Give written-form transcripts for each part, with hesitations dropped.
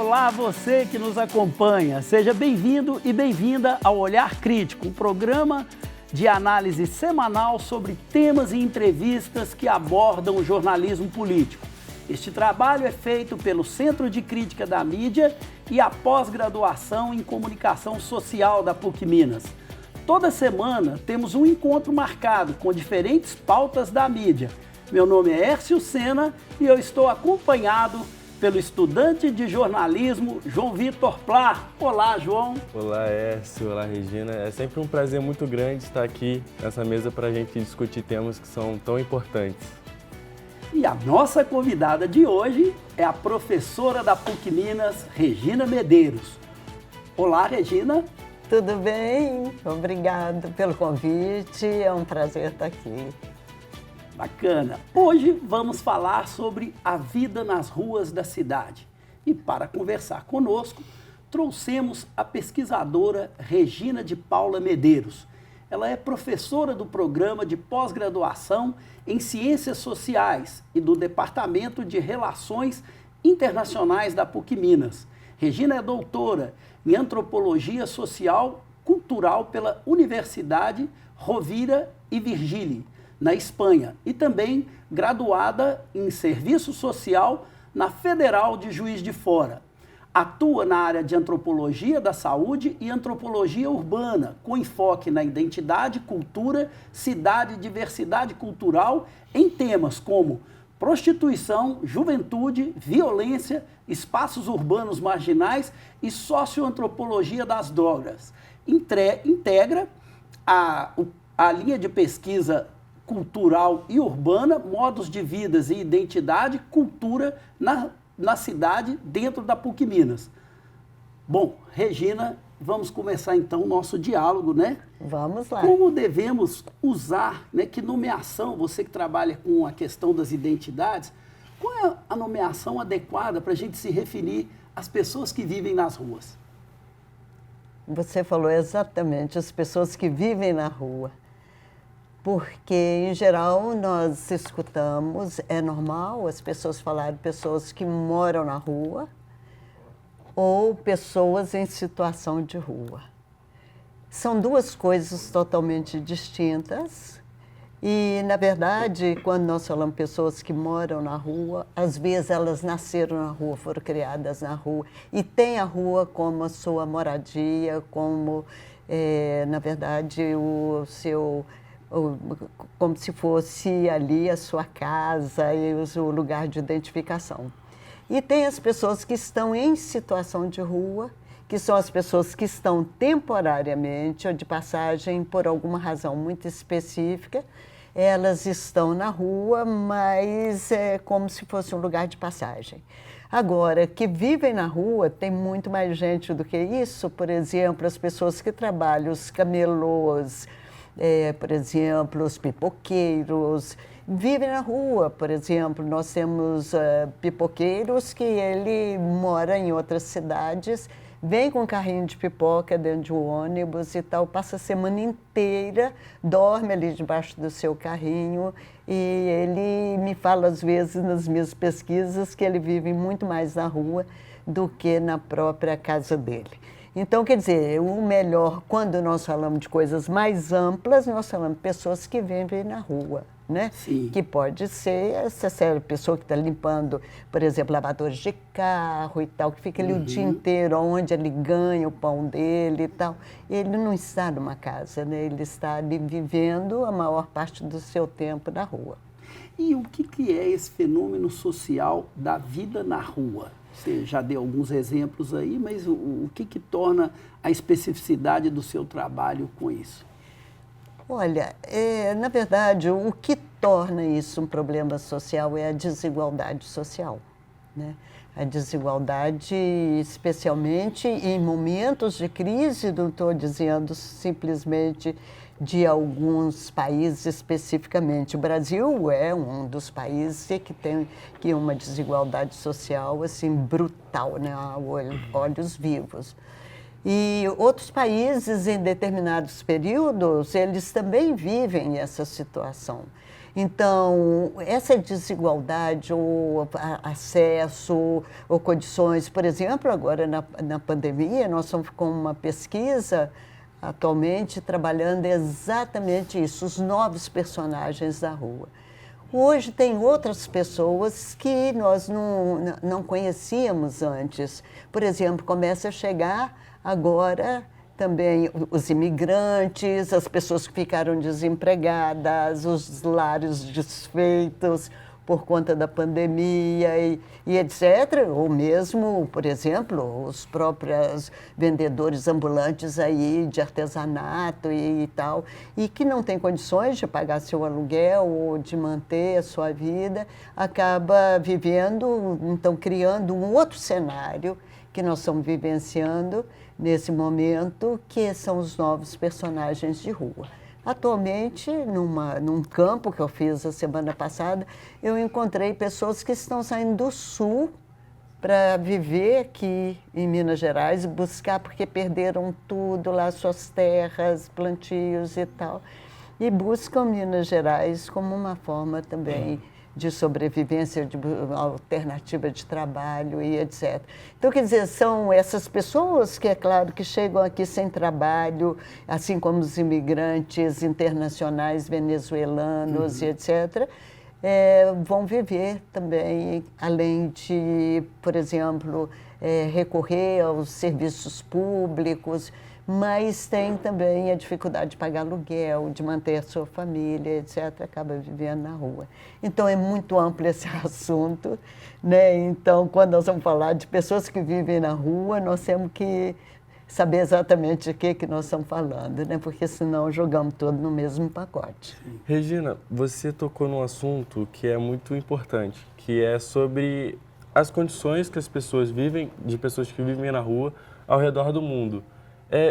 Olá, você que nos acompanha. Seja bem-vindo e bem-vinda ao Olhar Crítico, um programa de análise semanal sobre temas e entrevistas que abordam o jornalismo político. Este trabalho é feito pelo Centro de Crítica da Mídia e a pós-graduação em Comunicação Social da PUC Minas. Toda semana temos um encontro marcado com diferentes pautas da mídia. Meu nome é Hércio Sena e eu estou acompanhado pelo estudante de jornalismo João Vitor Plá. Olá, João. Olá, Hércio. Olá, Regina. É sempre um prazer muito grande estar aqui nessa mesa para a gente discutir temas que são tão importantes. E a nossa convidada de hoje é a professora da PUC Minas, Regina Medeiros. Olá, Regina. Tudo bem? Obrigado pelo convite. É um prazer estar aqui. Bacana. Hoje vamos falar sobre a vida nas ruas da cidade. E para conversar conosco, trouxemos a pesquisadora Regina de Paula Medeiros. Ela é professora do programa de pós-graduação em Ciências Sociais e do Departamento de Relações Internacionais da PUC Minas. Regina é doutora em Antropologia Social Cultural pela Universidade Rovira e Virgili, na Espanha, e também graduada em Serviço Social na Federal de Juiz de Fora. Atua na área de Antropologia da Saúde e Antropologia Urbana, com enfoque na identidade, cultura, cidade e diversidade cultural em temas como prostituição, juventude, violência, espaços urbanos marginais e socioantropologia das drogas. Integra a linha de pesquisa cultural e urbana, modos de vida e identidade, cultura na cidade, dentro da PUC Minas. Bom, Regina, vamos começar então o nosso diálogo, né? Vamos lá. Como devemos usar, né, que nomeação, você que trabalha com a questão das identidades, qual é a nomeação adequada para a gente se referir às pessoas que vivem nas ruas? Você falou exatamente, as pessoas que vivem na rua. Porque, em geral, nós escutamos, é normal as pessoas falarem pessoas que moram na rua ou pessoas em situação de rua. São duas coisas totalmente distintas e, na verdade, quando nós falamos pessoas que moram na rua, às vezes elas nasceram na rua, foram criadas na rua e têm a rua como a sua moradia, como, na verdade, como se fosse ali a sua casa e o lugar de identificação. E tem as pessoas que estão em situação de rua, que são as pessoas que estão temporariamente ou de passagem por alguma razão muito específica. Elas estão na rua, mas é como se fosse um lugar de passagem. Agora, que vivem na rua, tem muito mais gente do que isso. Por exemplo, as pessoas que trabalham, os camelôs, por exemplo, os pipoqueiros, vivem na rua. Por exemplo, nós temos pipoqueiros que ele mora em outras cidades, vem com um carrinho de pipoca dentro de um ônibus e tal, passa a semana inteira, dorme ali debaixo do seu carrinho e ele me fala às vezes nas minhas pesquisas que ele vive muito mais na rua do que na própria casa dele. Então, quer dizer, o melhor, quando nós falamos de coisas mais amplas, nós falamos de pessoas que vivem na rua, né? Sim. Que pode ser essa pessoa que está limpando, por exemplo, lavadores de carro e tal, que fica ali o dia inteiro, onde ele ganha o pão dele e tal. Ele não está numa casa, né? Ele está ali vivendo a maior parte do seu tempo na rua. E o que é esse fenômeno social da vida na rua? Você já deu alguns exemplos aí, mas o que torna a especificidade do seu trabalho com isso? Olha, na verdade, o que torna isso um problema social é a desigualdade social, né? A desigualdade, especialmente em momentos de crise, não estou dizendo simplesmente de alguns países especificamente. O Brasil é um dos países que tem uma desigualdade social assim brutal, né, a olhos vivos. E outros países, em determinados períodos, eles também vivem essa situação. Então, essa desigualdade, ou acesso, ou condições, por exemplo, agora na pandemia, nós estamos com uma pesquisa atualmente trabalhando exatamente isso, os novos personagens da rua. Hoje tem outras pessoas que nós não conhecíamos antes. Por exemplo, começa a chegar agora também os imigrantes, as pessoas que ficaram desempregadas, os lares desfeitos por conta da pandemia e etc. Ou mesmo, por exemplo, os próprios vendedores ambulantes aí de artesanato e tal, e que não têm condições de pagar seu aluguel ou de manter a sua vida, acaba vivendo, então criando um outro cenário que nós estamos vivenciando nesse momento, que são os novos personagens de rua. Atualmente, num campo que eu fiz a semana passada, eu encontrei pessoas que estão saindo do sul para viver aqui em Minas Gerais, buscar, porque perderam tudo lá, suas terras, plantios e tal, e buscam Minas Gerais como uma forma também de sobrevivência, de alternativa de trabalho e etc. Então, quer dizer, são essas pessoas que, é claro, que chegam aqui sem trabalho, assim como os imigrantes internacionais venezuelanos e etc., vão viver também, além de, por exemplo, recorrer aos serviços públicos, mas tem também a dificuldade de pagar aluguel, de manter a sua família, etc., acaba vivendo na rua. Então, é muito amplo esse assunto, né? Então, quando nós vamos falar de pessoas que vivem na rua, nós temos que saber exatamente de que nós estamos falando, né? Porque senão jogamos tudo no mesmo pacote. Regina, você tocou num assunto que é muito importante, que é sobre as condições que as pessoas vivem, de pessoas que vivem na rua ao redor do mundo.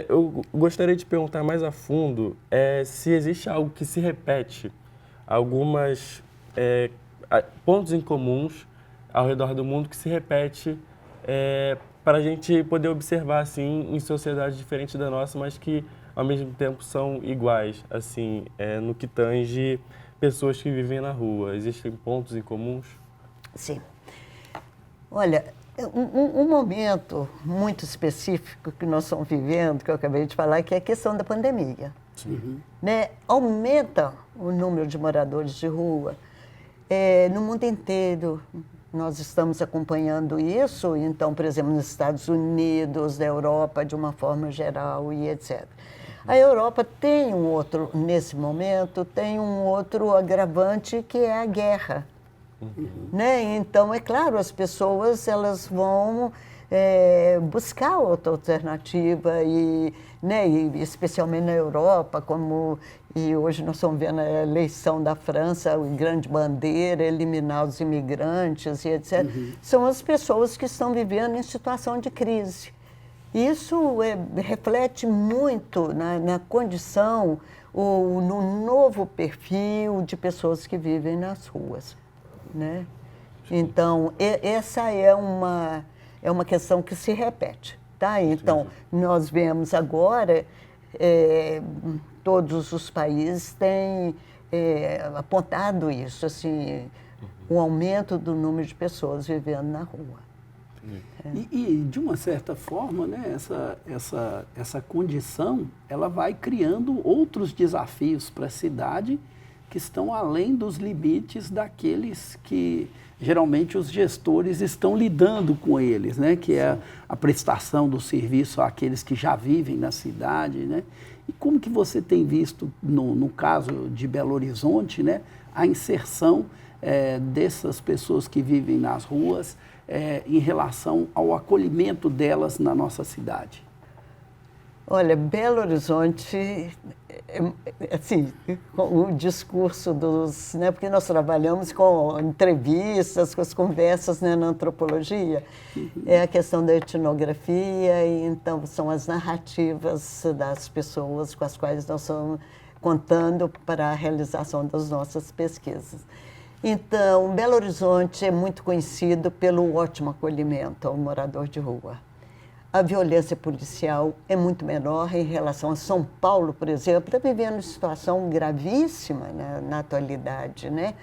Eu gostaria de perguntar mais a fundo se existe algo que se repete, algumas pontos em comuns ao redor do mundo que se repete para a gente poder observar assim em sociedades diferentes da nossa, mas que ao mesmo tempo são iguais, assim, no que tange pessoas que vivem na rua. Existem pontos em comuns? Sim. Olha, um momento muito específico que nós estamos vivendo, que eu acabei de falar, que é a questão da pandemia. Uhum. Né? Aumenta o número de moradores de rua. No mundo inteiro, nós estamos acompanhando isso. Então, por exemplo, nos Estados Unidos, na Europa, de uma forma geral e etc. A Europa tem nesse momento, tem um outro agravante, que é a guerra. Né? Então, é claro, as pessoas elas vão buscar outra alternativa, né? E especialmente na Europa, e hoje nós estamos vendo a eleição da França, a grande bandeira, eliminar os imigrantes e etc. São as pessoas que estão vivendo em situação de crise. Isso reflete muito na condição ou no novo perfil de pessoas que vivem nas ruas. Né? Então, essa é uma questão que se repete. Tá? Então, nós vemos agora, todos os países têm apontado isso, assim, o aumento do número de pessoas vivendo na rua. E de uma certa forma, né, essa condição, ela vai criando outros desafios para a cidade, que estão além dos limites daqueles que geralmente os gestores estão lidando com eles, né? Que é a prestação do serviço àqueles que já vivem na cidade, né? E como que você tem visto, no caso de Belo Horizonte, né, a inserção dessas pessoas que vivem nas ruas em relação ao acolhimento delas na nossa cidade? Olha, Belo Horizonte, assim, o discurso né, porque nós trabalhamos com entrevistas, com as conversas, né, na antropologia, é a questão da etnografia, e então são as narrativas das pessoas com as quais nós estamos contando para a realização das nossas pesquisas. Então, Belo Horizonte é muito conhecido pelo ótimo acolhimento ao morador de rua. a violência policial é muito menor em relação a São Paulo, por exemplo, está vivendo situação gravíssima, né, na atualidade, né?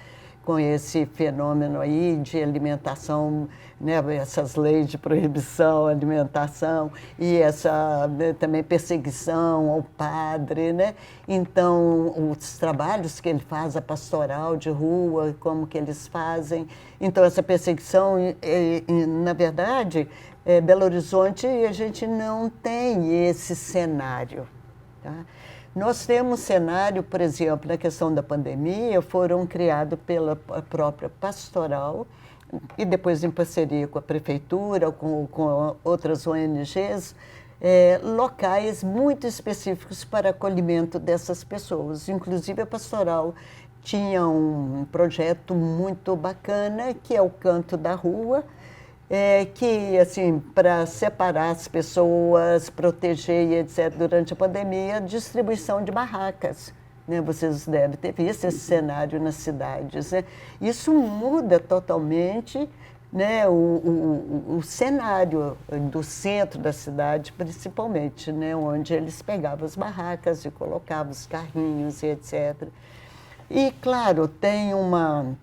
Com esse fenômeno aí de alimentação, né, essas leis de proibição, alimentação e essa, né, também perseguição ao padre, né? Então, os trabalhos que ele faz, a pastoral de rua, como que eles fazem. Então, essa perseguição, na verdade, Belo Horizonte, a gente não tem esse cenário, tá? Nós temos cenário, por exemplo, na questão da pandemia, foram criados pela própria pastoral e depois em parceria com a prefeitura, com outras ONGs, locais muito específicos para acolhimento dessas pessoas. Inclusive a pastoral tinha um projeto muito bacana, que é o Canto da Rua, que, assim, para separar as pessoas, proteger e etc., durante a pandemia, distribuição de barracas, né? Vocês devem ter visto esse cenário nas cidades, né? Isso muda totalmente, né, o cenário do centro da cidade, principalmente, né, onde eles pegavam as barracas e colocavam os carrinhos e etc. E, claro, tem uma...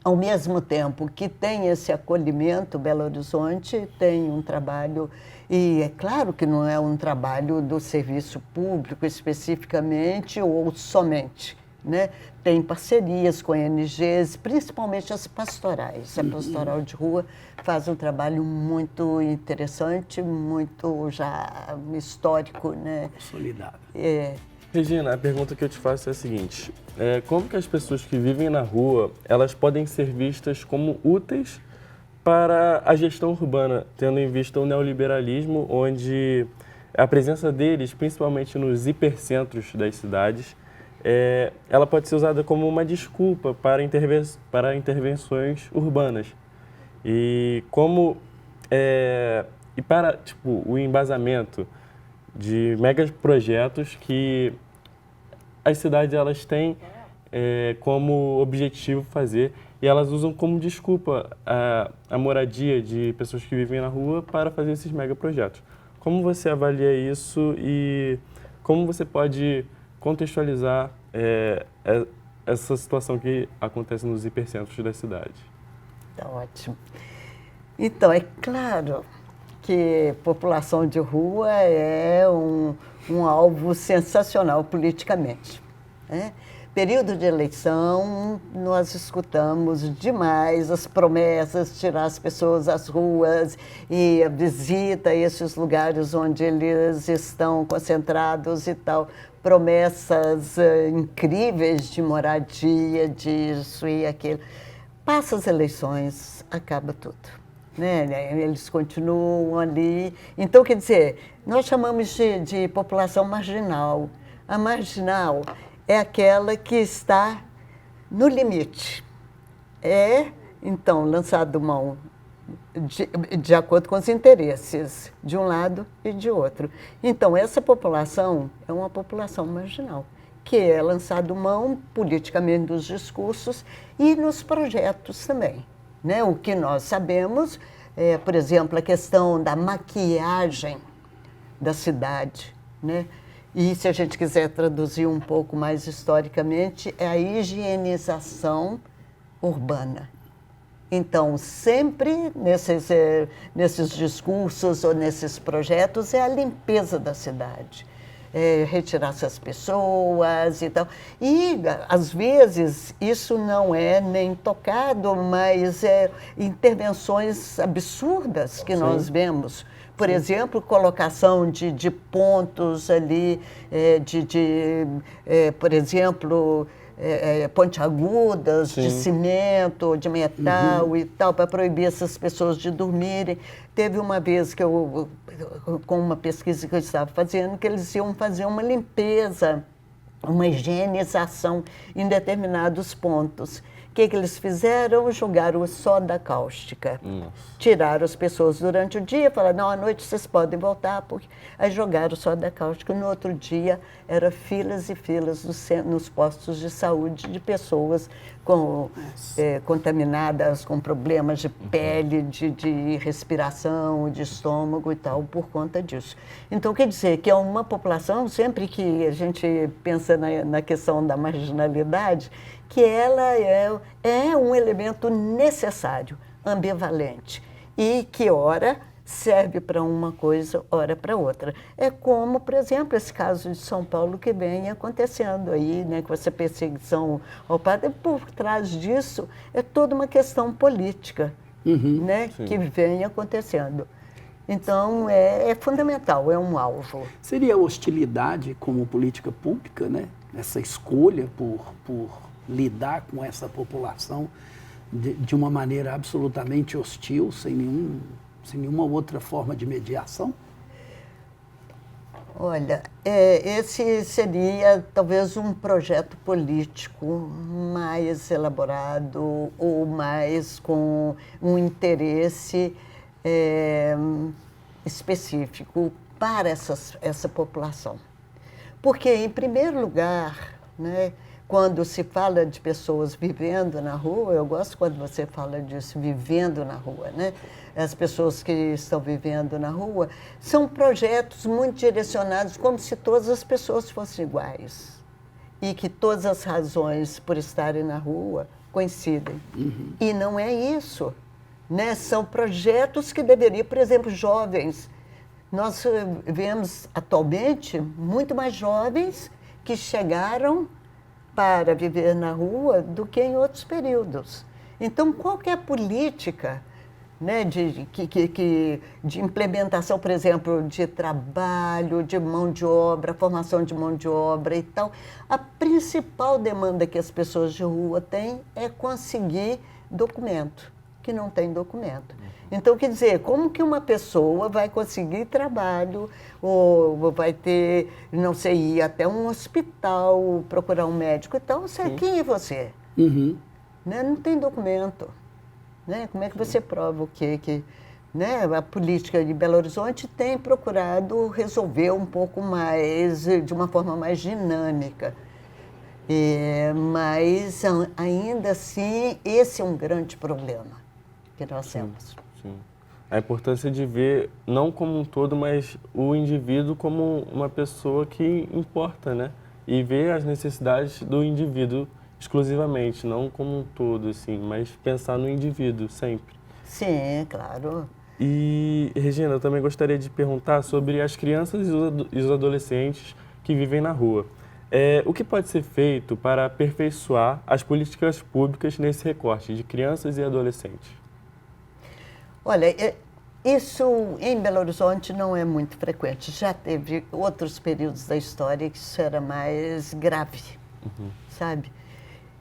Ao mesmo tempo que tem esse acolhimento, Belo Horizonte tem um trabalho, e é claro que não é um trabalho do serviço público especificamente ou somente, né? Tem parcerias com ONGs, principalmente as pastorais. A pastoral de rua faz um trabalho muito interessante, muito já histórico, né? Consolidado. Regina, a pergunta que eu te faço é a seguinte: como que as pessoas que vivem na rua, elas podem ser vistas como úteis para a gestão urbana, tendo em vista o neoliberalismo, onde a presença deles, principalmente nos hipercentros das cidades, ela pode ser usada como uma desculpa para intervenções urbanas. E como e para, tipo, o embasamento de megaprojetos que as cidades elas têm como objetivo fazer, e elas usam como desculpa a moradia de pessoas que vivem na rua para fazer esses megaprojetos. Como você avalia isso e como você pode contextualizar essa situação que acontece nos hipercentros da cidade? Tá ótimo. Então, é claro que população de rua é um alvo sensacional politicamente, né? Período de eleição, nós escutamos demais as promessas, tirar as pessoas às ruas e a visita a esses lugares onde eles estão concentrados e tal. Promessas incríveis de moradia, disso e aquilo. Passa as eleições, acaba tudo, né? Eles continuam ali. Então, quer dizer, nós chamamos de população marginal. A marginal é aquela que está no limite. Então, lançado mão de acordo com os interesses de um lado e de outro. Então, essa população é uma população marginal, que é lançado mão politicamente dos discursos e nos projetos também, né? O que nós sabemos por exemplo, a questão da maquiagem da cidade, né? E se a gente quiser traduzir um pouco mais historicamente, é a higienização urbana. Então, sempre nesses discursos ou nesses projetos é a limpeza da cidade. Retirar essas pessoas e tal. E, às vezes, isso não é nem tocado, mas intervenções absurdas que nós vemos. Por exemplo, colocação de pontos ali, por exemplo, pontiagudas, de cimento, de metal e tal, para proibir essas pessoas de dormirem. Teve uma vez que com uma pesquisa que eu estava fazendo, que eles iam fazer uma limpeza, uma higienização em determinados pontos, que eles fizeram? Jogaram soda cáustica. Tiraram as pessoas durante o dia, falaram, não, à noite vocês podem voltar. Aí jogaram soda cáustica. No outro dia, eram filas e filas nos postos de saúde de pessoas contaminadas, com problemas de pele, de respiração, de estômago e tal, por conta disso. Então, quer dizer que é uma população, sempre que a gente pensa na questão da marginalidade, que ela é um elemento necessário, ambivalente, e que, ora, serve para uma coisa, ora para outra. É como, por exemplo, esse caso de São Paulo que vem acontecendo aí, né, com essa perseguição ao padre. Por trás disso é toda uma questão política, né, que vem acontecendo. Então, é fundamental, é um alvo. Seria a hostilidade como política pública, né? Essa escolha por lidar com essa população de uma maneira absolutamente hostil, sem nenhuma outra forma de mediação? Olha, esse seria talvez um projeto político mais elaborado ou mais com um interesse específico para essa população. Porque, em primeiro lugar, né, quando se fala de pessoas vivendo na rua, eu gosto quando você fala disso, vivendo na rua, né? As pessoas que estão vivendo na rua, são projetos muito direcionados como se todas as pessoas fossem iguais e que todas as razões por estarem na rua coincidem. E não é isso, né? São projetos que deveriam, por exemplo, jovens. Nós vemos atualmente muito mais jovens que chegaram para viver na rua do que em outros períodos. Então, qualquer política, né, de implementação, por exemplo, de trabalho, de mão de obra, formação de mão de obra e tal, a principal demanda que as pessoas de rua têm é conseguir documento, que não tem documento. Então, quer dizer, como que uma pessoa vai conseguir trabalho ou vai ter, não sei, ir até um hospital, procurar um médico e tal, quem é você? Né? Não tem documento. Né? Como é que você prova o quê? Né? A política de Belo Horizonte tem procurado resolver um pouco mais, de uma forma mais dinâmica. Mas, ainda assim, esse é um grande problema que nós temos. Sim. A importância de ver, não como um todo, mas o indivíduo como uma pessoa que importa, né? E ver as necessidades do indivíduo exclusivamente, não como um todo, assim, mas pensar no indivíduo sempre. Sim, claro. E, Regina, eu também gostaria de perguntar sobre as crianças e os adolescentes que vivem na rua. O que pode ser feito para aperfeiçoar as políticas públicas nesse recorte de crianças e adolescentes? Olha, isso em Belo Horizonte não é muito frequente. Já teve outros períodos da história que isso era mais grave, sabe?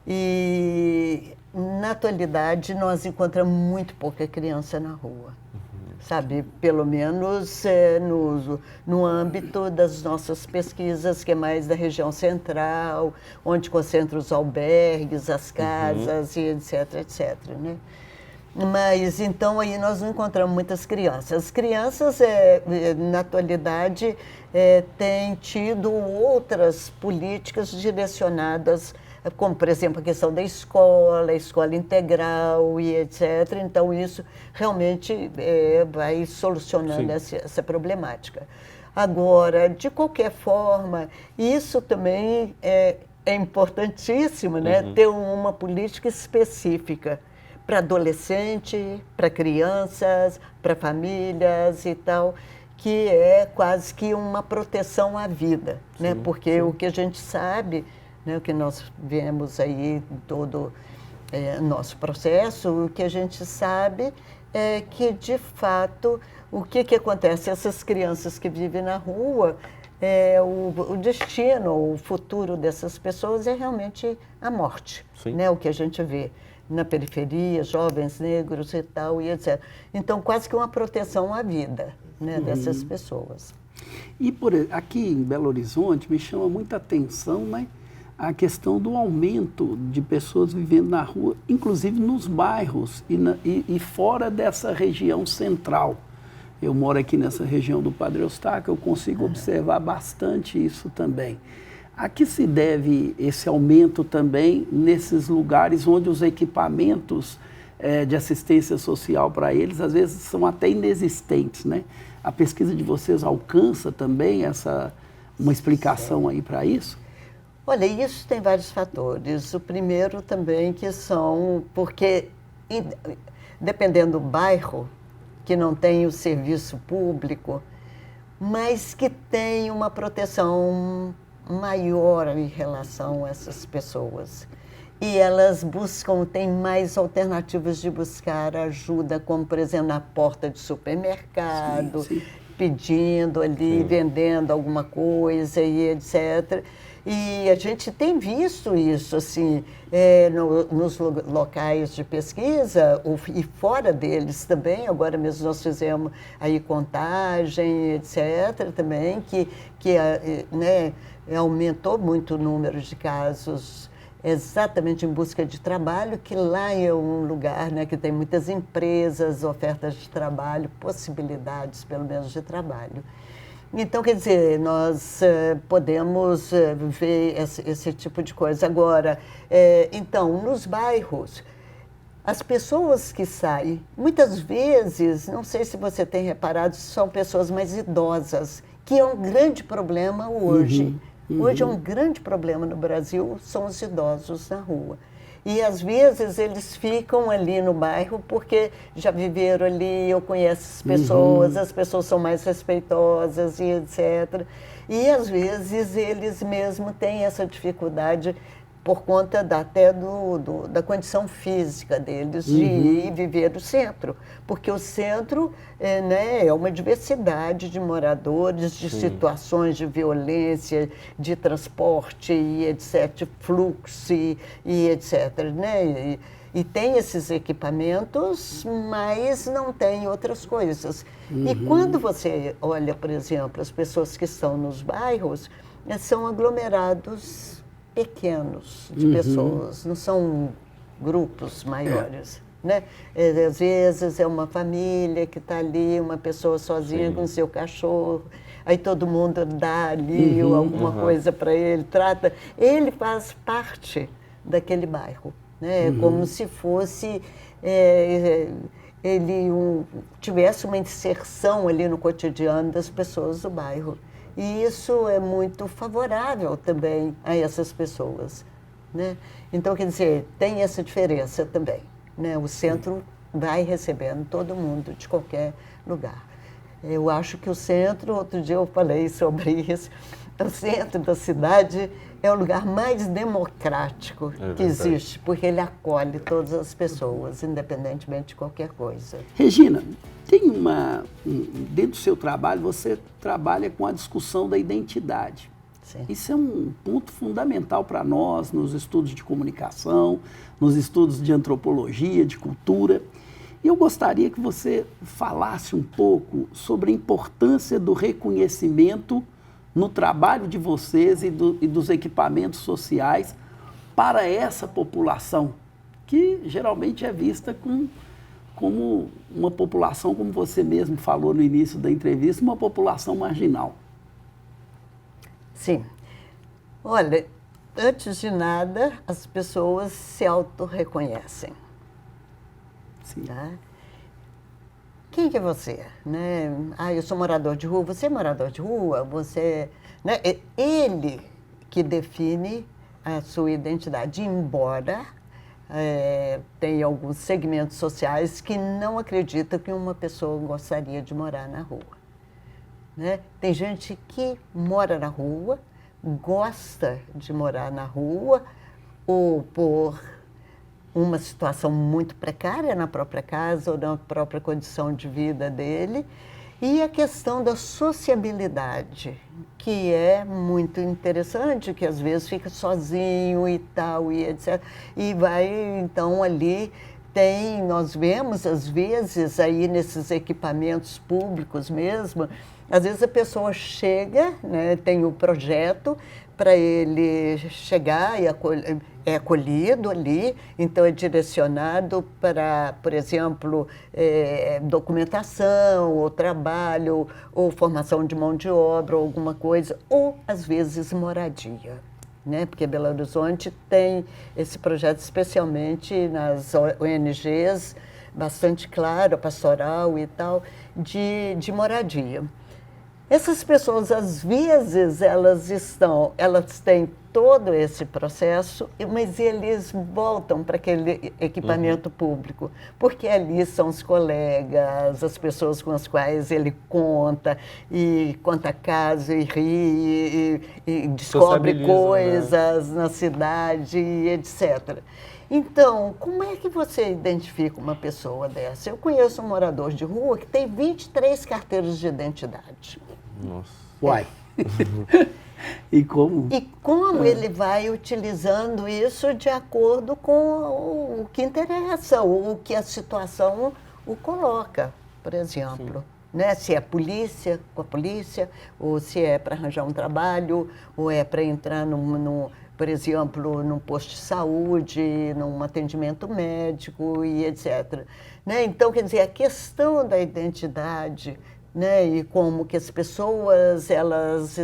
E, na atualidade, nós encontramos muito pouca criança na rua, sabe? Pelo menos no âmbito das nossas pesquisas, que é mais da região central, onde concentra os albergues, as casas e etc, etc, né? Mas, então, aí nós não encontramos muitas crianças. As crianças, na atualidade, têm tido outras políticas direcionadas, como, por exemplo, a questão da escola integral e etc. Então, isso realmente vai solucionando essa problemática. Agora, de qualquer forma, isso também é importantíssimo, né? Ter uma política específica para adolescente, para crianças, para famílias e tal, que é quase que uma proteção à vida, né? Porque o que a gente sabe, né, o que nós vemos aí em todo nosso processo, o que a gente sabe é que, de fato, o que acontece? Essas crianças que vivem na rua, o destino, o futuro dessas pessoas é realmente a morte, né? O que a gente vê na periferia, jovens negros e tal, e etc. Então, quase que uma proteção à vida, né, dessas pessoas. E aqui em Belo Horizonte me chama muita atenção, né, a questão do aumento de pessoas vivendo na rua, inclusive nos bairros e fora dessa região central. Eu moro aqui nessa região do Padre Eustáquio, eu consigo observar bastante isso também. A que se deve esse aumento também nesses lugares onde os equipamentos de assistência social para eles, às vezes, são até inexistentes, né? A pesquisa de vocês alcança também uma explicação aí para isso? Olha, isso tem vários fatores. O primeiro também que são, porque dependendo do bairro, que não tem o serviço público, mas que tem uma proteção maior em relação a essas pessoas. E elas têm mais alternativas de buscar ajuda, como, por exemplo, na porta de supermercado, sim. Pedindo ali, sim. Vendendo alguma coisa e etc. E a gente tem visto isso, assim, nos locais de pesquisa e fora deles também. Agora mesmo nós fizemos aí contagem, etc., também, que né, aumentou muito o número de casos exatamente em busca de trabalho, que lá é um lugar, né, que tem muitas empresas, ofertas de trabalho, possibilidades, pelo menos, de trabalho. Então, quer dizer, nós podemos ver esse tipo de coisa. Agora, então, nos bairros, as pessoas que saem, muitas vezes, não sei se você tem reparado, são pessoas mais idosas, que é um grande problema hoje. Hoje é um grande problema no Brasil, são os idosos na rua. E, às vezes, eles ficam ali no bairro porque já viveram ali, eu conheço as pessoas são mais respeitosas e etc. E, às vezes, eles mesmo têm essa dificuldade por conta até da condição física deles de ir viver no centro. Porque o centro né, é uma diversidade de moradores, de situações de violência, de transporte e etc., de fluxo e etc., né? E tem esses equipamentos, mas não tem outras coisas. E quando você olha, por exemplo, as pessoas que estão nos bairros, são aglomerados pequenos de pessoas, não são grupos maiores. Né? Às vezes é uma família que está ali, uma pessoa sozinha com seu cachorro, aí todo mundo dá ali alguma coisa para ele, trata. Ele faz parte daquele bairro, né? É como se fosse ele tivesse uma inserção ali no cotidiano das pessoas do bairro. E isso é muito favorável também a essas pessoas, né? Então, quer dizer, tem essa diferença também, né? O centro vai recebendo todo mundo de qualquer lugar. Eu acho que o centro, outro dia eu falei sobre isso, o centro da cidade é o lugar mais democrático que existe, porque ele acolhe todas as pessoas, independentemente de qualquer coisa. Regina, tem dentro do seu trabalho, você trabalha com a discussão da identidade. Sim. Isso é um ponto fundamental para nós, nos estudos de comunicação, nos estudos de antropologia, de cultura. E eu gostaria que você falasse um pouco sobre a importância do reconhecimento no trabalho de vocês e dos equipamentos sociais para essa população, que geralmente é vista como uma população, como você mesmo falou no início da entrevista, uma população marginal. Sim. Olha, antes de nada, as pessoas se autorreconhecem. Sim. Tá? Quem que é você? Né? Ah, eu sou morador de rua. Você é morador de rua? Você... Né? É ele que define a sua identidade, embora tenha alguns segmentos sociais que não acreditam que uma pessoa gostaria de morar na rua. Né? Tem gente que mora na rua, gosta de morar na rua, ou por uma situação muito precária na própria casa ou na própria condição de vida dele, e a questão da sociabilidade, que é muito interessante, que às vezes fica sozinho e tal, e etc. E vai, então, ali nós vemos, às vezes, aí nesses equipamentos públicos mesmo, Às vezes a pessoa chega, né, tem o projeto para ele chegar e é acolhido ali, então é direcionado para, por exemplo, documentação, ou trabalho, ou formação de mão de obra, ou alguma coisa, ou às vezes moradia. Né? Porque Belo Horizonte tem esse projeto, especialmente nas ONGs, bastante claro, a pastoral e tal, de moradia. Essas pessoas, às vezes, elas têm todo esse processo, mas eles voltam para aquele equipamento público, porque ali são os colegas, as pessoas com as quais ele conta caso e ri, e descobre coisas, né, na cidade, etc. Então, como é que você identifica uma pessoa dessa? Eu conheço um morador de rua que tem 23 carteiras de identidade. Nossa. Uai. E como? E como ele vai utilizando isso de acordo com o que interessa, o que a situação o coloca, por exemplo. Né? Se é polícia, com a polícia, ou se é para arranjar um trabalho, ou é para entrar por exemplo, num posto de saúde, num atendimento médico e etc. Né? Então, quer dizer, a questão da identidade, né, e como que as pessoas elas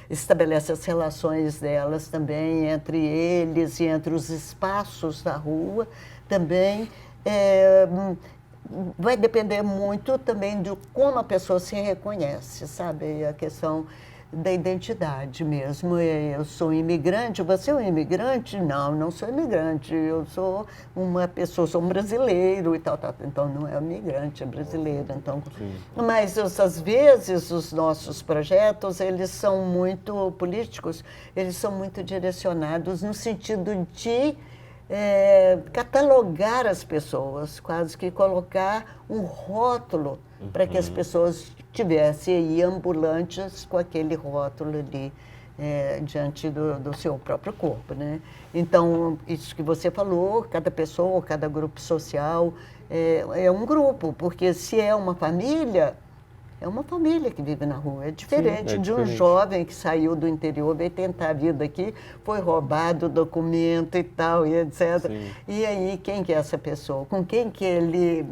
estabelecem as relações delas também entre eles e entre os espaços da rua, também vai depender muito também de como a pessoa se reconhece, sabe? A questão da identidade mesmo. Eu sou imigrante, você é um imigrante? Não, não sou imigrante, eu sou uma pessoa, sou um brasileiro e tal. Então não é imigrante, é brasileiro. Então, mas às vezes os nossos projetos, eles são muito políticos, eles são muito direcionados no sentido de catalogar as pessoas, quase que colocar um rótulo para que as pessoas tivessem aí ambulantes com aquele rótulo ali diante do seu próprio corpo, né? Então, isso que você falou, cada pessoa, cada grupo social é um grupo, porque se é uma família que vive na rua. É diferente de um jovem que saiu do interior, veio tentar a vida aqui, foi roubado o documento e tal, e etc. Sim. E aí, quem que é essa pessoa? Com quem que ele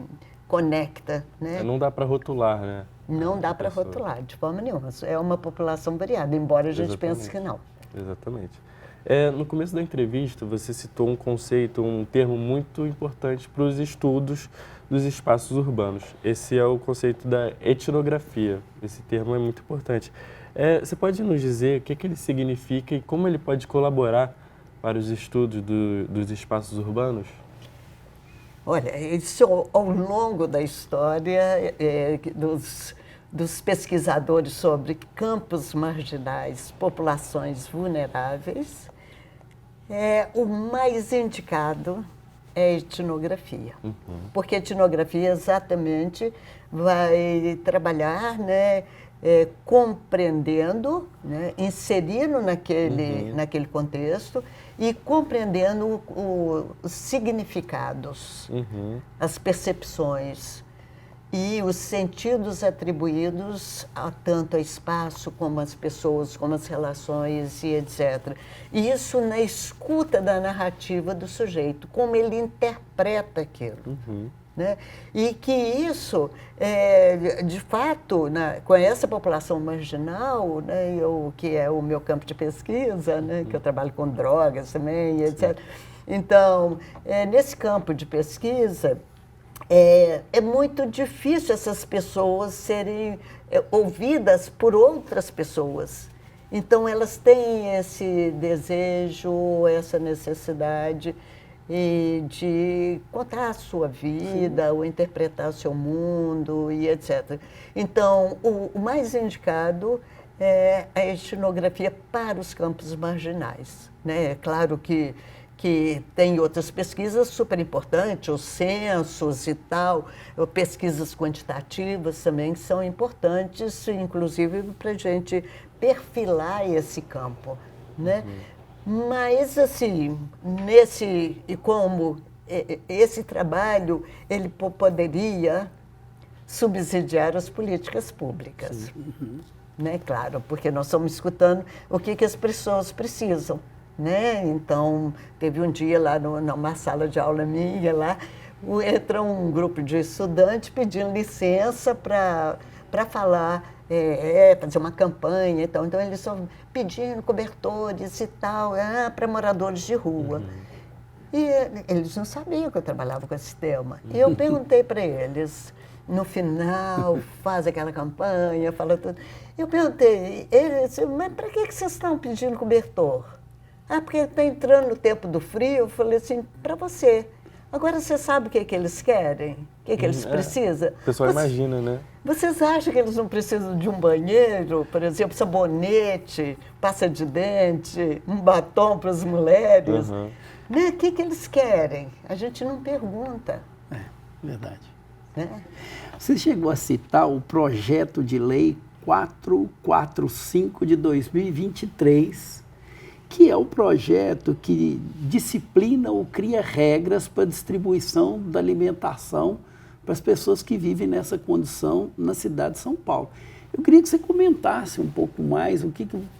conecta, né? Não dá para rotular, né? Não dá para rotular, de forma nenhuma. É uma população variada, embora a gente pense que não. Exatamente. No começo da entrevista, você citou um conceito, um termo muito importante para os estudos dos espaços urbanos. Esse é o conceito da etnografia. Esse termo é muito importante. Você pode nos dizer o que ele significa e como ele pode colaborar para os estudos dos espaços urbanos? Olha, isso ao longo da história dos pesquisadores sobre campos marginais, populações vulneráveis, o mais indicado é a etnografia. Porque a etnografia exatamente vai trabalhar, né, compreendendo, né, inserindo naquele contexto e compreendendo os significados, as percepções e os sentidos atribuídos tanto ao espaço, como às pessoas, como às relações e etc. E isso na escuta da narrativa do sujeito, como ele interpreta aquilo. Né? E que isso, de fato, com essa população marginal, né, que é o meu campo de pesquisa, né, que eu trabalho com drogas também, etc. Então, nesse campo de pesquisa, é muito difícil essas pessoas serem ouvidas por outras pessoas. Então, elas têm esse desejo, essa necessidade de contar a sua vida, ou interpretar o seu mundo e etc. Então, o mais indicado é a etnografia para os campos marginais. Né? É claro que tem outras pesquisas super importantes, os censos e tal, pesquisas quantitativas também que são importantes, inclusive para a gente perfilar esse campo, né? Mas, assim, como esse trabalho, ele poderia subsidiar as políticas públicas. Né? Claro, porque nós estamos escutando o que as pessoas precisam. Né? Então, teve um dia lá numa sala de aula minha, lá, entra um grupo de estudantes pedindo licença para falar, fazer uma campanha. Então eles estão pedindo cobertores e tal, para moradores de rua. E eles não sabiam que eu trabalhava com esse tema. E eu perguntei para eles, no final, faz aquela campanha, fala tudo. Eu perguntei, eles, mas para que vocês estão pedindo cobertor? Ah, porque está entrando o tempo do frio. Eu falei assim, para você. Agora você sabe o que eles querem? O que eles precisam? O pessoal imagina, né? Vocês acham que eles não precisam de um banheiro, por exemplo, sabonete, pasta de dente, um batom para as mulheres? Né? O que eles querem? A gente não pergunta. É, verdade. Né? Você chegou a citar o projeto de lei 445 de 2023, que é o projeto que disciplina ou cria regras para a distribuição da alimentação para as pessoas que vivem nessa condição na cidade de São Paulo. Eu queria que você comentasse um pouco mais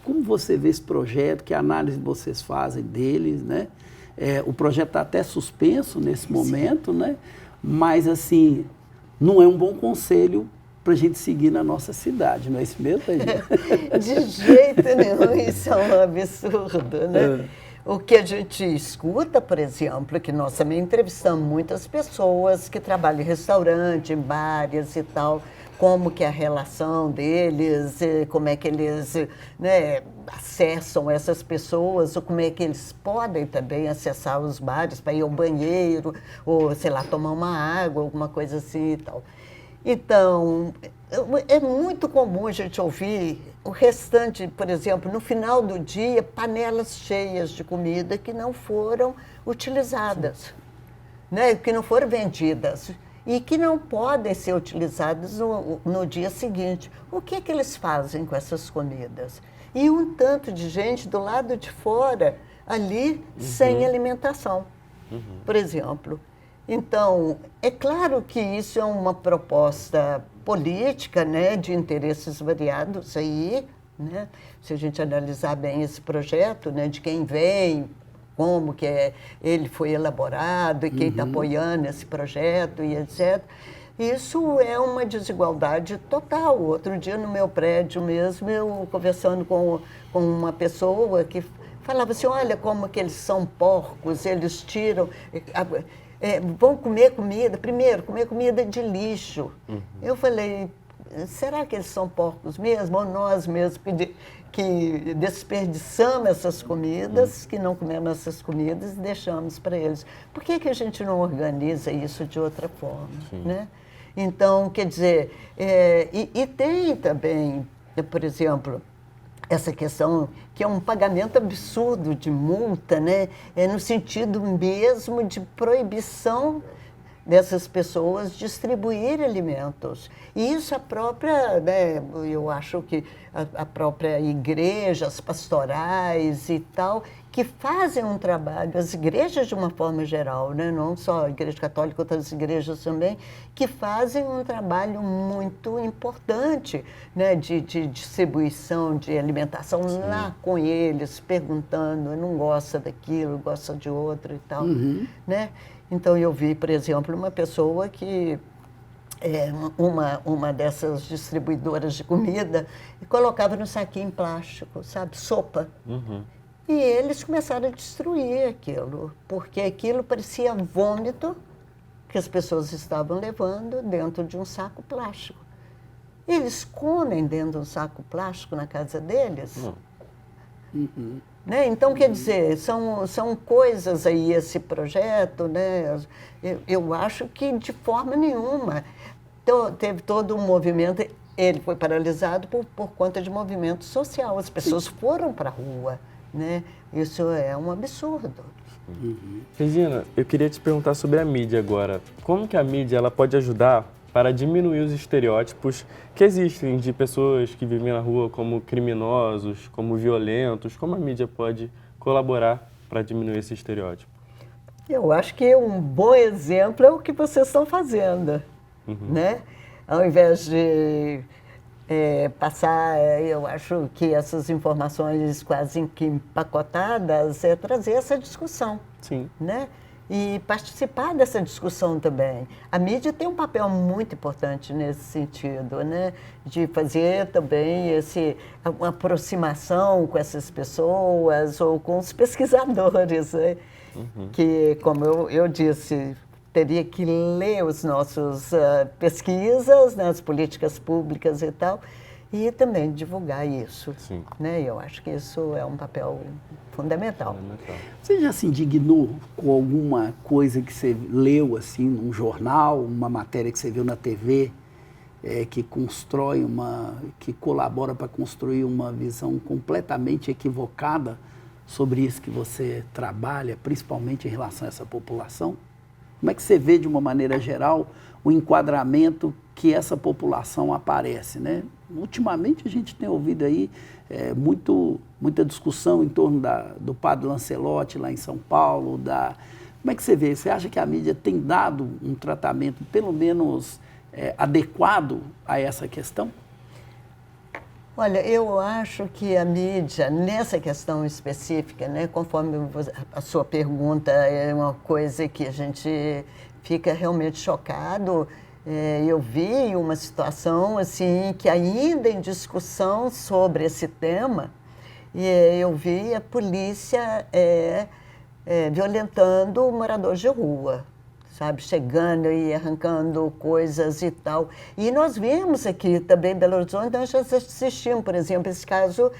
como você vê esse projeto, que análise vocês fazem deles, né? O projeto está até suspenso nesse momento, né? Mas, assim, não é um bom conselho para a gente seguir na nossa cidade, não é isso mesmo, Regina? De jeito nenhum, isso é um absurdo, né? O que a gente escuta, por exemplo, que nós também entrevistamos muitas pessoas que trabalham em restaurante, em bares e tal, como que é a relação deles, como é que eles, né, acessam essas pessoas, ou como é que eles podem também acessar os bares para ir ao banheiro, ou, sei lá, tomar uma água, alguma coisa assim e tal. Então, é muito comum a gente ouvir o restante, por exemplo, no final do dia, panelas cheias de comida que não foram utilizadas, né, que não foram vendidas e que não podem ser utilizadas no dia seguinte. O que eles fazem com essas comidas? E um tanto de gente do lado de fora, ali, sem alimentação, por exemplo. Então, é claro que isso é uma proposta política, né, de interesses variados aí, né, se a gente analisar bem esse projeto, né, de quem vem, como que ele foi elaborado e quem está apoiando esse projeto e etc. Isso é uma desigualdade total. Outro dia, no meu prédio mesmo, eu conversando com uma pessoa que falava assim, olha como que eles são porcos, eles tiram... vão comer comida, primeiro, comer comida de lixo. Eu falei, será que eles são porcos mesmo? Ou nós mesmos que desperdiçamos essas comidas, que não comemos essas comidas e deixamos para eles? Por que a gente não organiza isso de outra forma? Né? Então, quer dizer, e tem também, por exemplo, essa questão que é um pagamento absurdo de multa, né? No sentido mesmo de proibição dessas pessoas distribuir alimentos. E isso a própria, né, eu acho que a própria igreja, as pastorais e tal, que fazem um trabalho, as igrejas de uma forma geral, né, não só a Igreja Católica, outras igrejas também, que fazem um trabalho muito importante, né, de distribuição de alimentação lá com eles, perguntando, não gosta daquilo, gosta de outro e tal, né? Então, eu vi, por exemplo, uma pessoa que, uma dessas distribuidoras de comida, e colocava no saquinho plástico, sabe, sopa. E eles começaram a destruir aquilo, porque aquilo parecia vômito que as pessoas estavam levando dentro de um saco plástico. Eles comem dentro de um saco plástico na casa deles? Né? Então, quer dizer, são coisas aí, esse projeto, né? Eu acho que de forma nenhuma. Teve todo um movimento, ele foi paralisado por conta de movimento social, as pessoas foram para a rua, né? Isso é um absurdo. Regina, eu queria te perguntar sobre a mídia agora. Como que a mídia ela pode ajudar para diminuir os estereótipos que existem de pessoas que vivem na rua como criminosos, como violentos? Como a mídia pode colaborar para diminuir esse estereótipo? Eu acho que um bom exemplo é o que vocês estão fazendo, né? ao invés de passar, eu acho que essas informações quase que empacotadas, trazer essa discussão. Sim. Né? E participar dessa discussão também. A mídia tem um papel muito importante nesse sentido, né? De fazer também uma aproximação com essas pessoas ou com os pesquisadores, né? Que, como eu disse, teria que ler os nossos pesquisas, né, as políticas públicas e tal, e também divulgar isso. Sim. Né? Eu acho que isso é um papel fundamental. Você já se indignou com alguma coisa que você leu assim num jornal, uma matéria que você viu na TV, que que colabora para construir uma visão completamente equivocada sobre isso que você trabalha, principalmente em relação a essa população? Como é que você vê, de uma maneira geral, o enquadramento que essa população aparece, né? Ultimamente a gente tem ouvido aí muita discussão em torno do padre Lancelotti lá em São Paulo. Como é que você vê? Você acha que a mídia tem dado um tratamento pelo menos adequado a essa questão? Olha, eu acho que a mídia, nessa questão específica, né, conforme a sua pergunta, é uma coisa que a gente fica realmente chocado. Eu vi uma situação assim que ainda em discussão sobre esse tema, e eu vi a polícia violentando moradores de rua, sabe, chegando e arrancando coisas e tal. E nós vimos aqui também em Belo Horizonte, nós já assistimos, por exemplo, esse caso,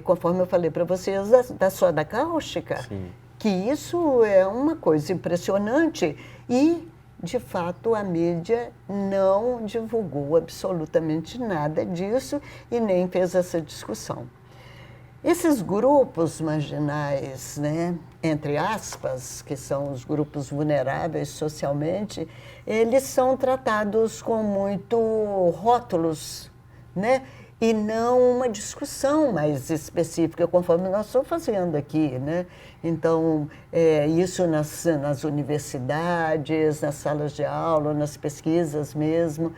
conforme eu falei para vocês, da soda cáustica, Sim. que isso é uma coisa impressionante e, de fato, a mídia não divulgou absolutamente nada disso e nem fez essa discussão. Esses grupos marginais, né, entre aspas, que são os grupos vulneráveis socialmente, eles são tratados com muito rótulos, né, e não uma discussão mais específica, conforme nós estamos fazendo aqui, né? Então, isso nas universidades, nas salas de aula, nas pesquisas mesmo.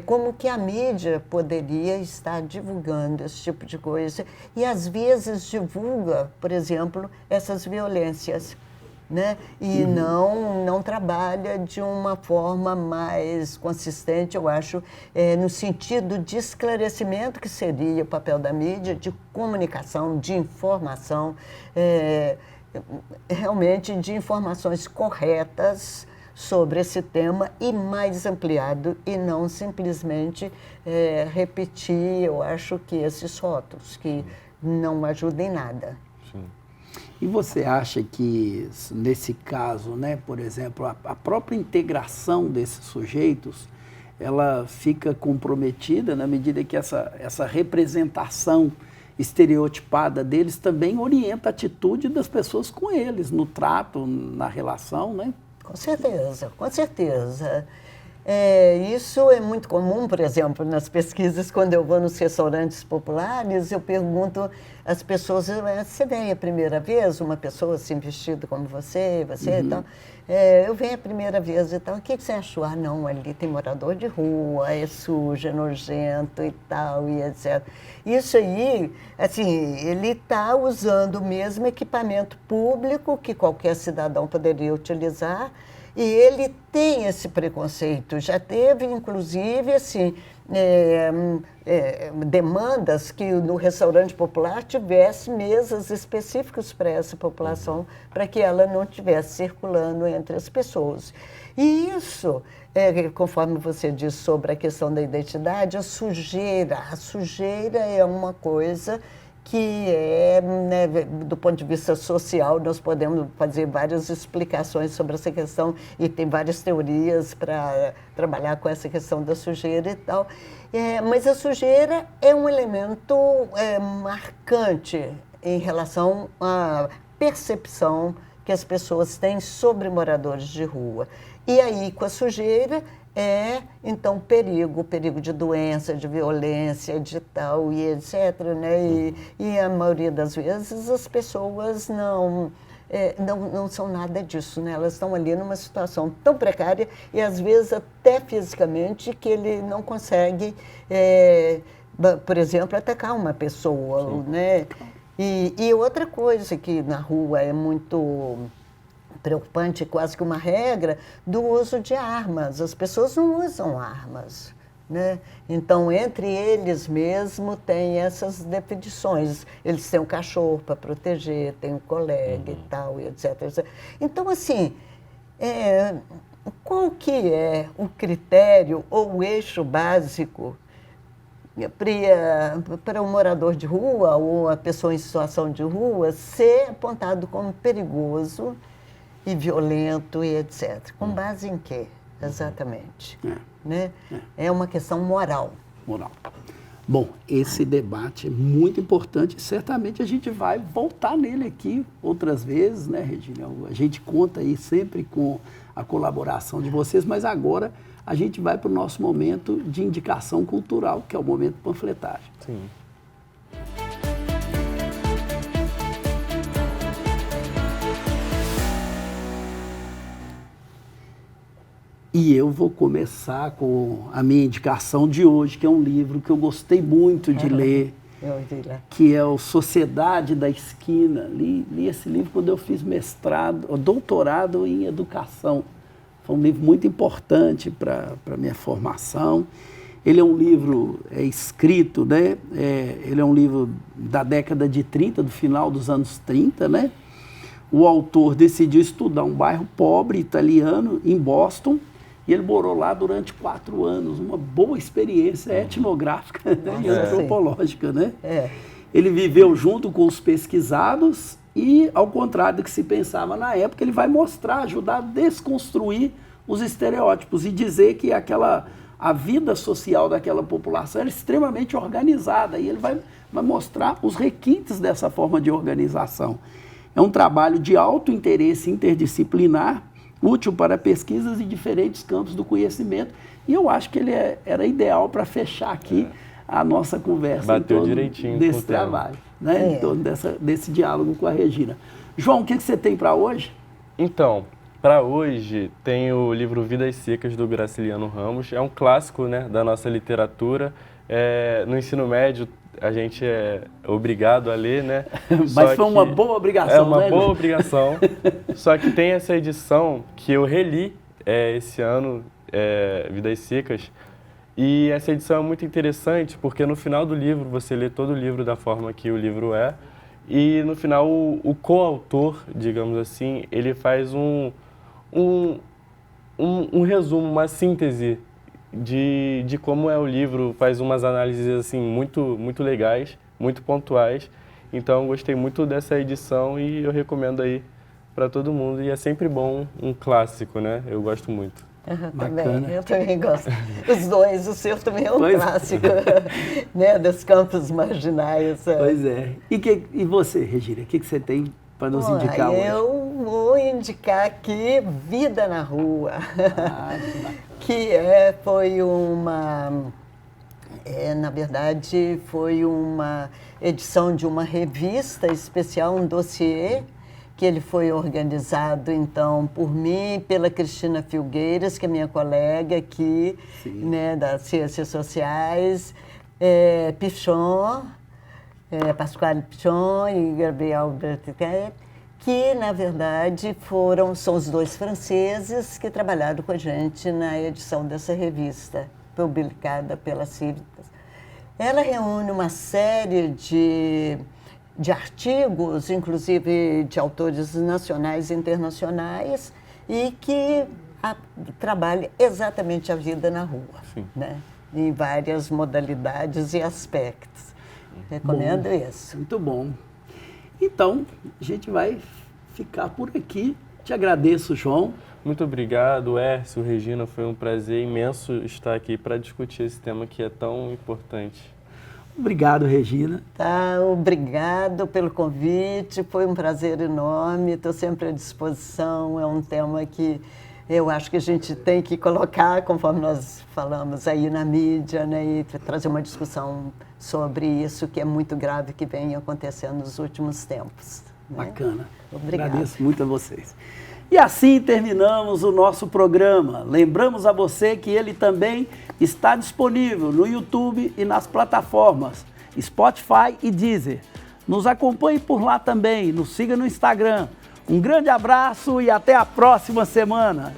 Como que a mídia poderia estar divulgando esse tipo de coisa e, às vezes, divulga, por exemplo, essas violências, né? E não trabalha de uma forma mais consistente, eu acho, no sentido de esclarecimento, que seria o papel da mídia, de comunicação, de informação, realmente de informações corretas sobre esse tema e mais ampliado, e não simplesmente repetir, eu acho que esses rótulos, que não ajudam em nada. Sim. E você acha que, nesse caso, né, por exemplo, a própria integração desses sujeitos, ela fica comprometida na medida que essa representação estereotipada deles também orienta a atitude das pessoas com eles, no trato, na relação, né? Com certeza, com certeza. Isso é muito comum, por exemplo, nas pesquisas, quando eu vou nos restaurantes populares, eu pergunto às pessoas, você vem a primeira vez, uma pessoa assim vestida como você e tal, eu venho a primeira vez e tal, o que você achou? Ah, não, ali tem morador de rua, é sujo, é nojento e tal, e etc. Isso aí, assim, ele está usando o mesmo equipamento público que qualquer cidadão poderia utilizar, e ele tem esse preconceito. Já teve, inclusive, assim, demandas que no restaurante popular tivesse mesas específicas para essa população, para que ela não estivesse circulando entre as pessoas. E isso, conforme você disse sobre a questão da identidade, a sujeira é uma coisa que né, do ponto de vista social, nós podemos fazer várias explicações sobre essa questão e tem várias teorias para trabalhar com essa questão da sujeira e tal. Mas a sujeira é um elemento marcante em relação à percepção que as pessoas têm sobre moradores de rua. E aí, com a sujeira, então, perigo de doença, de violência, de tal e etc. Né? E a maioria das vezes as pessoas não não são nada disso, né? Elas estão ali numa situação tão precária e às vezes até fisicamente que ele não consegue, por exemplo, atacar uma pessoa, né? E outra coisa que na rua é muito preocupante, quase que uma regra, do uso de armas. As pessoas não usam armas, né? Então, entre eles mesmo, tem essas definições. Eles têm um cachorro para proteger, tem um colega e tal, e etc, etc. Então, assim, qual que é o critério ou o eixo básico para um morador de rua ou a pessoa em situação de rua ser apontado como perigoso e violento e etc. Com base em quê, exatamente? Né? É uma questão moral. Moral. Bom, esse debate é muito importante e certamente a gente vai voltar nele aqui outras vezes, né, Regina? A gente conta aí sempre com a colaboração de vocês, mas agora a gente vai para o nosso momento de indicação cultural, que é o momento panfletagem. Sim. E eu vou começar com a minha indicação de hoje, que é um livro que eu gostei muito de ler, que é o Sociedade da Esquina. Li esse livro quando eu fiz doutorado em educação. Foi um livro muito importante para a minha formação. Ele é um livro escrito, né? Ele é um livro da década de 30, do final dos anos 30, né? O autor decidiu estudar um bairro pobre italiano em Boston e ele morou lá durante 4 anos, uma boa experiência etnográfica, né? E antropológica, né? Ele viveu junto com os pesquisados e, ao contrário do que se pensava na época, ele vai mostrar, ajudar a desconstruir os estereótipos e dizer que a vida social daquela população era extremamente organizada, e ele vai mostrar os requintes dessa forma de organização. É um trabalho de alto interesse interdisciplinar, útil para pesquisas em diferentes campos do conhecimento, e eu acho que ele era ideal para fechar aqui a nossa conversa. Bateu direitinho desse trabalho, né? Em torno desse diálogo com a Regina. João, o que você tem para hoje? Então, para hoje tem o livro Vidas Secas, do Graciliano Ramos. É um clássico, né, da nossa literatura. No ensino médio a gente é obrigado a ler, né? Mas foi uma boa obrigação, né? É uma boa obrigação. Só que tem essa edição que eu reli esse ano, Vidas Secas. E essa edição é muito interessante porque no final do livro, você lê todo o livro da forma que o livro é, e no final o coautor, digamos assim, ele faz um resumo, uma síntese de como é o livro, faz umas análises assim muito legais, muito pontuais. Então eu gostei muito dessa edição e eu recomendo aí para todo mundo, e é sempre bom um clássico, né? Eu gosto muito. Também, eu também gosto. Os dois, o seu também é um clássico, né, dos campos marginais. Pois é. E você, Regina, o que você tem para nos indicar hoje? Eu vou indicar aqui Vida na Rua, que foi uma, na verdade, foi uma edição de uma revista especial, um dossiê, que ele foi organizado, então, por mim e pela Cristina Filgueiras, que é minha colega aqui, né, das Ciências Sociais, Pichon, Pasquale Pichon e Gabriel Bertiquet, que, na verdade, são os 2 franceses que trabalharam com a gente na edição dessa revista, publicada pela Civitas. Ela reúne uma série de artigos, inclusive de autores nacionais e internacionais, e que trabalha exatamente a vida na rua, né? Em várias modalidades e aspectos. Recomendo isso. Muito bom. Então, a gente vai ficar por aqui. Te agradeço, João. Muito obrigado, Hércio, Regina. Foi um prazer imenso estar aqui para discutir esse tema que é tão importante. Obrigado, Regina. Obrigado pelo convite, foi um prazer enorme, estou sempre à disposição, é um tema que eu acho que a gente tem que colocar, conforme nós falamos aí na mídia, né, e trazer uma discussão sobre isso que é muito grave, que vem acontecendo nos últimos tempos. Bacana. Obrigada. Agradeço muito a vocês. E assim terminamos o nosso programa. Lembramos a você que ele também está disponível no YouTube e nas plataformas Spotify e Deezer. Nos acompanhe por lá também, nos siga no Instagram. Um grande abraço e até a próxima semana.